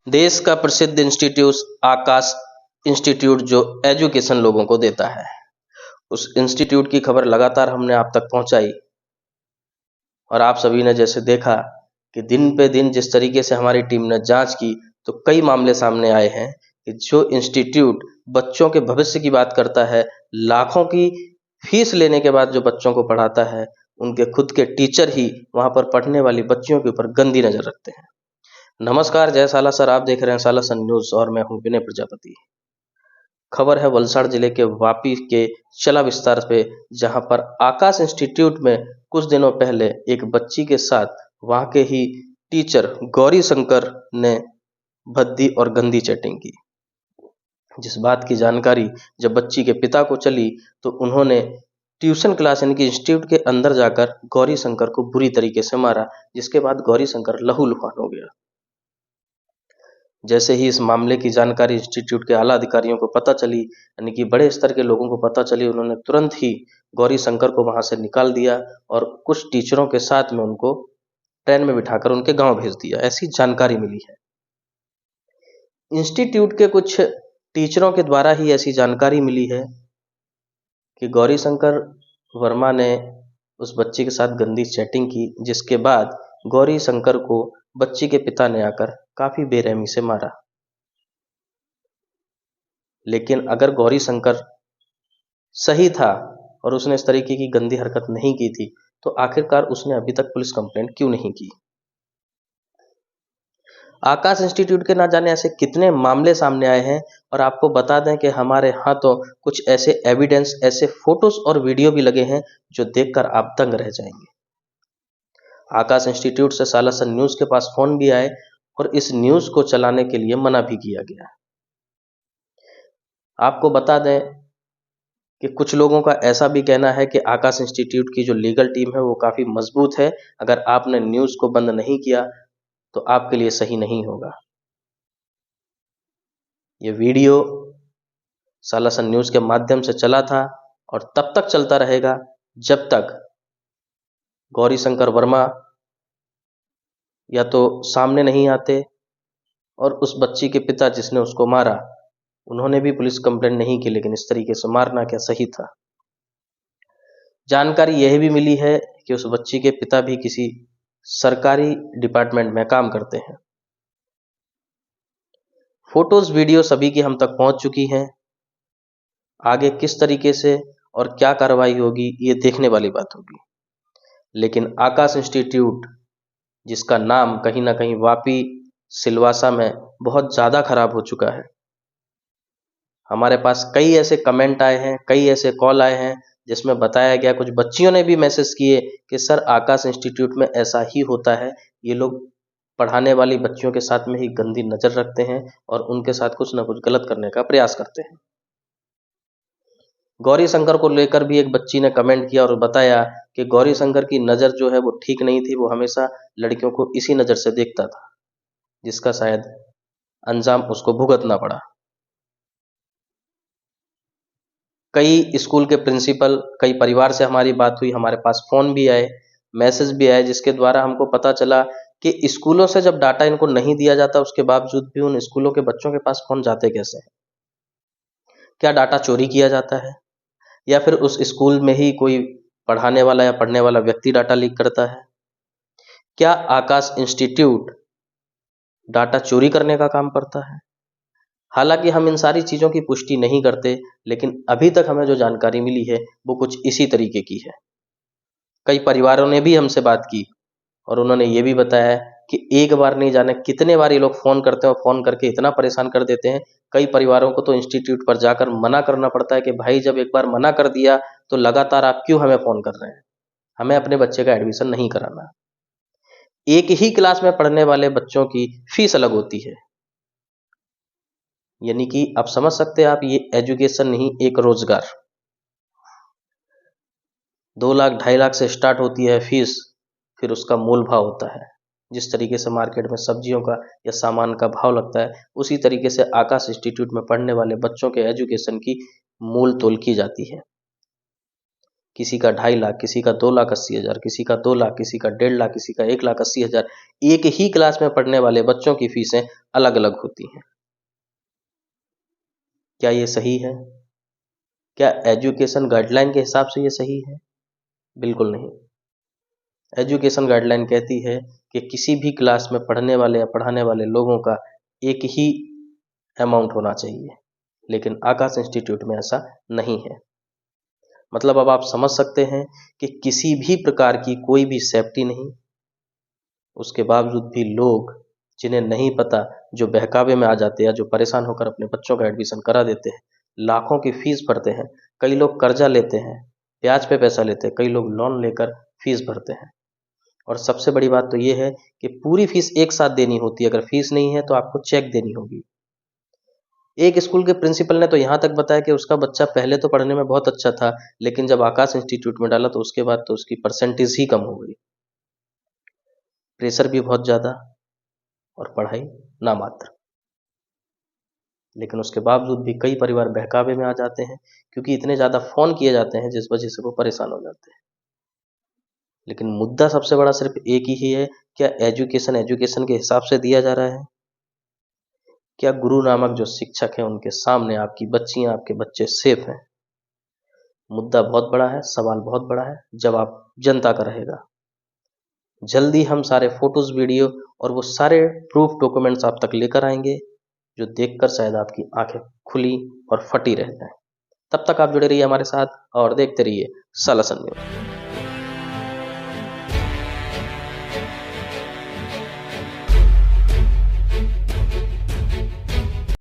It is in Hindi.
देश का प्रसिद्ध इंस्टीट्यूट आकाश इंस्टीट्यूट जो एजुकेशन लोगों को देता है, उस इंस्टीट्यूट की खबर लगातार हमने आप तक पहुंचाई और आप सभी ने जैसे देखा कि दिन पे दिन जिस तरीके से हमारी टीम ने जांच की तो कई मामले सामने आए हैं कि जो इंस्टीट्यूट बच्चों के भविष्य की बात करता है, लाखों की फीस लेने के बाद जो बच्चों को पढ़ाता है, उनके खुद के टीचर ही वहां पर पढ़ने वाली बच्चियों के ऊपर गंदी नजर रखते हैं। नमस्कार, जय साला सर। आप देख रहे हैं साला सन न्यूज और मैं हूं विनय प्रजापति। खबर है वलसाड़ जिले के वापी के चला विस्तार पे, जहां पर आकाश इंस्टीट्यूट में कुछ दिनों पहले एक बच्ची के साथ वहां के ही टीचर गौरी शंकर ने भद्दी और गंदी चैटिंग की। जिस बात की जानकारी जब बच्ची के पिता को चली तो उन्होंने ट्यूशन क्लास यानी कि इंस्टीट्यूट के अंदर जाकर गौरी शंकर को बुरी तरीके से मारा, जिसके बाद गौरी शंकर लहूलुहान हो गया। जैसे ही इस मामले की जानकारी इंस्टीट्यूट के आला अधिकारियों को पता चली, यानी कि बड़े स्तर के लोगों को पता चली, उन्होंने तुरंत ही गौरी शंकर को वहां से निकाल दिया और कुछ टीचरों के साथ में उनको ट्रेन में बिठाकर उनके गांव भेज दिया, ऐसी जानकारी मिली है। इंस्टीट्यूट के कुछ टीचरों के द्वारा ही ऐसी जानकारी मिली है कि गौरी शंकर वर्मा ने उस बच्ची के साथ गंदी चैटिंग की, जिसके बाद गौरी शंकर को बच्ची के पिता ने आकर काफी बेरहमी से मारा। लेकिन अगर गौरी शंकर सही था और उसने इस तरीके की गंदी हरकत नहीं की थी, तो आखिरकार उसने अभी तक पुलिस कंप्लेंट क्यों नहीं की? आकाश इंस्टीट्यूट के ना जाने ऐसे कितने मामले सामने आए हैं, और आपको बता दें कि हमारे हाथों कुछ ऐसे एविडेंस, ऐसे फोटोज और वीडियो भी लगे हैं जो देखकर आप दंग रह जाएंगे। आकाश इंस्टीट्यूट से साला सन न्यूज के पास फोन भी आए और इस न्यूज को चलाने के लिए मना भी किया गया। आपको बता दें कि कुछ लोगों का ऐसा भी कहना है कि आकाश इंस्टीट्यूट की जो लीगल टीम है वो काफी मजबूत है। अगर आपने न्यूज को बंद नहीं किया तो आपके लिए सही नहीं होगा। ये वीडियो साला सन न्यूज के माध्यम से चला था और तब तक चलता रहेगा जब तक गौरी शंकर वर्मा या तो सामने नहीं आते और उस बच्ची के पिता जिसने उसको मारा, उन्होंने भी पुलिस कंप्लेंट नहीं की, लेकिन इस तरीके से मारना क्या सही था? जानकारी यह भी मिली है कि उस बच्ची के पिता भी किसी सरकारी डिपार्टमेंट में काम करते हैं। फोटोज वीडियो सभी की हम तक पहुंच चुकी हैं। आगे किस तरीके से और क्या कार्रवाई होगी ये देखने वाली बात होगी। लेकिन आकाश इंस्टीट्यूट, जिसका नाम कहीं ना कहीं वापी सिलवासा में बहुत ज़्यादा खराब हो चुका है, हमारे पास कई ऐसे कमेंट आए हैं, कई ऐसे कॉल आए हैं जिसमें बताया गया, कुछ बच्चियों ने भी मैसेज किए कि सर आकाश इंस्टीट्यूट में ऐसा ही होता है, ये लोग पढ़ाने वाली बच्चियों के साथ में ही गंदी नज़र रखते हैं और उनके साथ कुछ ना कुछ गलत करने का प्रयास करते हैं। गौरी शंकर को लेकर भी एक बच्ची ने कमेंट किया और बताया कि गौरी शंकर की नज़र जो है वो ठीक नहीं थी, वो हमेशा लड़कियों को इसी नज़र से देखता था, जिसका शायद अंजाम उसको भुगतना पड़ा। कई स्कूल के प्रिंसिपल, कई परिवार से हमारी बात हुई, हमारे पास फ़ोन भी आए, मैसेज भी आए, जिसके द्वारा हमको पता चला कि स्कूलों से जब डाटा इनको नहीं दिया जाता, उसके बावजूद भी उन स्कूलों के बच्चों के पास फ़ोन जाते कैसे हैं? क्या डाटा चोरी किया जाता है, या फिर उस स्कूल में ही कोई पढ़ाने वाला या पढ़ने वाला व्यक्ति डाटा लीक करता है? क्या आकाश इंस्टीट्यूट डाटा चोरी करने का काम करता है? हालांकि हम इन सारी चीज़ों की पुष्टि नहीं करते, लेकिन अभी तक हमें जो जानकारी मिली है वो कुछ इसी तरीके की है। कई परिवारों ने भी हमसे बात की और उन्होंने ये भी बताया कि एक बार नहीं जाने कितने बार ये लोग फ़ोन करते हैं और फ़ोन करके इतना परेशान कर देते हैं। कई परिवारों को तो इंस्टीट्यूट पर जाकर मना करना पड़ता है कि भाई जब एक बार मना कर दिया तो लगातार आप क्यों हमें फ़ोन कर रहे हैं, हमें अपने बच्चे का एडमिशन नहीं कराना। एक ही क्लास में पढ़ने वाले बच्चों की फीस अलग होती है, यानी कि आप समझ सकते हैं, आप ये एजुकेशन नहीं, एक रोजगार। 2 लाख 2.5 लाख से स्टार्ट होती है फीस, फिर उसका मूल भाव होता है। जिस तरीके से मार्केट में सब्जियों का या सामान का भाव लगता है, उसी तरीके से आकाश इंस्टीट्यूट में पढ़ने वाले बच्चों के एजुकेशन की मूल तोल की जाती है। किसी का 2.5 लाख, किसी का 2,80,000, किसी का 2 लाख, किसी का 1.5 लाख, किसी का 1,80,000। एक ही क्लास में पढ़ने वाले बच्चों की फीसें अलग अलग होती हैं। क्या ये सही है? क्या एजुकेशन गाइडलाइन के हिसाब से ये सही है? बिल्कुल नहीं। एजुकेशन गाइडलाइन कहती है कि किसी भी क्लास में पढ़ने वाले या पढ़ाने वाले लोगों का एक ही अमाउंट होना चाहिए, लेकिन आकाश इंस्टीट्यूट में ऐसा नहीं है। मतलब अब आप समझ सकते हैं कि किसी भी प्रकार की कोई भी सेफ्टी नहीं, उसके बावजूद भी लोग जिन्हें नहीं पता, जो बहकावे में आ जाते हैं, जो परेशान होकर अपने बच्चों का एडमिशन करा देते हैं, लाखों की फीस भरते हैं। कई लोग कर्जा लेते हैं, ब्याज पे पैसा लेते हैं, कई लोग लोन लेकर फीस भरते हैं। और सबसे बड़ी बात तो ये है कि पूरी फीस एक साथ देनी होती है। अगर फीस नहीं है तो आपको चेक देनी होगी। एक स्कूल के प्रिंसिपल ने तो यहाँ तक बताया कि उसका बच्चा पहले तो पढ़ने में बहुत अच्छा था, लेकिन जब आकाश इंस्टीट्यूट में डाला तो उसके बाद तो उसकी परसेंटेज ही कम हो गई। प्रेशर भी बहुत ज़्यादा और पढ़ाई नामात्र। लेकिन उसके बावजूद भी कई परिवार बहकावे में आ जाते हैं, क्योंकि इतने ज़्यादा फ़ोन किए जाते हैं जिस वजह से वो परेशान हो जाते हैं। लेकिन मुद्दा सबसे बड़ा सिर्फ एक ही है, क्या एजुकेशन के हिसाब से दिया जा रहा है? क्या गुरु नामक जो शिक्षक हैं उनके सामने आपकी बच्चियां, आपके बच्चे सेफ हैं? मुद्दा बहुत बड़ा है, सवाल बहुत बड़ा है, जवाब जनता का रहेगा। जल्दी हम सारे फोटोज, वीडियो और वो सारे प्रूफ डॉक्यूमेंट्स आप तक लेकर आएंगे, जो देखकर शायद आपकी आंखें खुली और फटी रह जाएं। तब तक आप जुड़े रहिए हमारे साथ और देखते रहिए सालासन न्यूज़।